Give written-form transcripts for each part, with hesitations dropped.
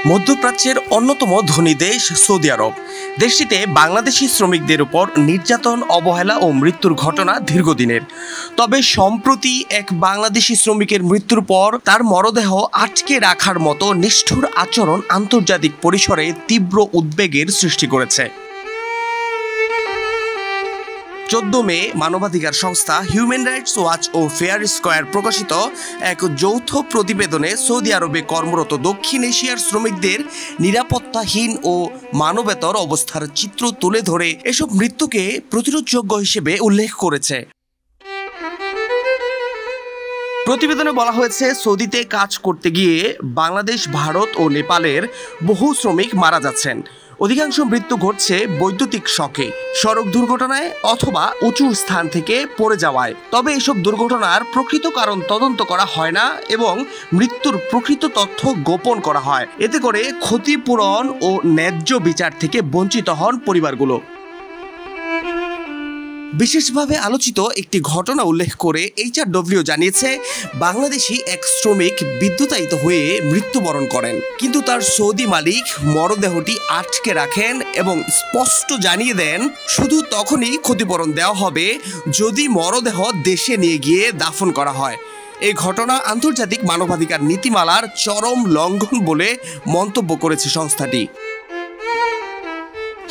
মধ্যপ্রাচ্যের অন্যতম ধনী দেশ সৌদি আরব। দেশটিতে বাংলাদেশি শ্রমিকদের উপর নির্যাতন, অবহেলা ও মৃত্যুর ঘটনা দীর্ঘদিনের। তবে সম্প্রতি এক বাংলাদেশি শ্রমিকের মৃত্যুর পর তার মরদেহ আটকে রাখার মতো নিষ্ঠুর আচরণ আন্তর্জাতিক পরিসরে তীব্র উদ্বেগের সৃষ্টি করেছে। 14 মে মানবাধিকার সংস্থা হিউম্যান রাইটস ওয়াচ ও ফেয়ার স্কয়ার প্রকাশিত এক যৌথ প্রতিবেদনে সৌদি আরবে কর্মরত দক্ষিণ এশিয়ার শ্রমিকদের নিরাপত্তাহীন ও মানবেতর অবস্থার চিত্র তুলে ধরে এসব মৃত্যুকে প্রতিরোধযোগ্য হিসেবে উল্লেখ করেছে। প্রতিবেদনে বলা হয়েছে, সৌদিতে কাজ করতে গিয়ে বাংলাদেশ, ভারত ও নেপালের বহু শ্রমিক মারা যাচ্ছেন। অধিকাংশ মৃত্যু ঘটছে বৈদ্যুতিক শকে, সড়ক দুর্ঘটনায় অথবা উঁচু স্থান থেকে পড়ে যাওয়ায়। তবে এসব দুর্ঘটনার প্রকৃত কারণ তদন্ত করা হয় না এবং মৃত্যুর প্রকৃত তথ্য গোপন করা হয়। এতে করে ক্ষতিপূরণ ও ন্যায্য বিচার থেকে বঞ্চিত হন পরিবারগুলো। বিশেষভাবে আলোচিত একটি ঘটনা উল্লেখ করে HRW জানিয়েছে, বাংলাদেশি এক শ্রমিক বিদ্যুতায়িত হয়ে মৃত্যুবরণ করেন, কিন্তু তার সৌদি মালিক মরদেহটি আটকে রাখেন এবং স্পষ্ট জানিয়ে দেন শুধু তখনই ক্ষতিপূরণ দেওয়া হবে যদি মরদেহ দেশে নিয়ে গিয়ে দাফন করা হয়। এই ঘটনা আন্তর্জাতিক মানবাধিকার নীতিমালার চরম লঙ্ঘন বলে মন্তব্য করেছে সংস্থাটি।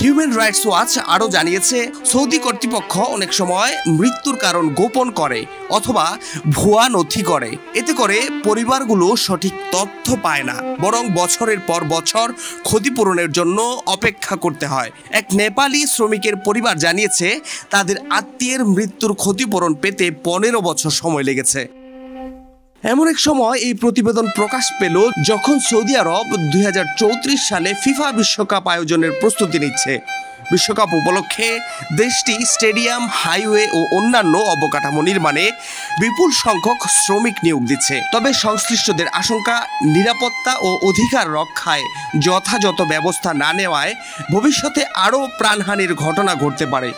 হিউম্যান রাইটস ওয়াচ আরও জানিয়েছে, সৌদি কর্তৃপক্ষ অনেক সময় মৃত্যুর কারণ গোপন করে অথবা ভুয়া নথি করে। এতে করে পরিবারগুলো সঠিক তথ্য পায় না, বরং বছরের পর বছর ক্ষতিপূরণের জন্য অপেক্ষা করতে হয়। এক নেপালি শ্রমিকের পরিবার জানিয়েছে, তাদের আত্মীয়ের মৃত্যুর ক্ষতিপূরণ পেতে 15 বছর সময় লেগেছে। এমন এক সময় এই প্রতিবেদন প্রকাশ পেল যখন সৌদি আরব 2034 সালে ফিফা বিশ্বকাপ আয়োজনের প্রস্তুতি নিচ্ছে। বিশ্বকাপ উপলক্ষে দেশটি স্টেডিয়াম, হাইওয়ে ও অন্যান্য অবকাঠামো নির্মাণে বিপুল সংখ্যক শ্রমিক নিয়োগ দিচ্ছে। তবে সংশ্লিষ্টদের আশঙ্কা, নিরাপত্তা ও অধিকার রক্ষায় যথাযথ ব্যবস্থা না নেওয়ায় ভবিষ্যতে আরও প্রাণহানির ঘটনা ঘটতে পারে।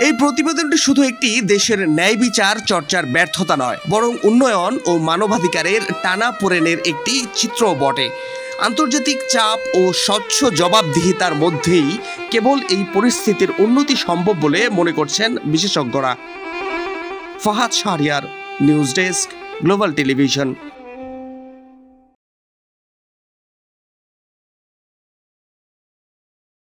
এই প্রতিবেদনটি শুধু একটি দেশের ন্যায় বিচার চর্চার ব্যর্থতা নয়, বরং উন্নয়ন ও মানবাধিকারের টানাপোড়েনের একটি চিত্রও বটে। আন্তর্জাতিক চাপ ও স্বচ্ছ জবাবদিহিতার মধ্যেই কেবল এই পরিস্থিতির উন্নতি সম্ভব বলে মনে করছেন বিশেষজ্ঞরা। Fahad Shahriar, news desk, global television.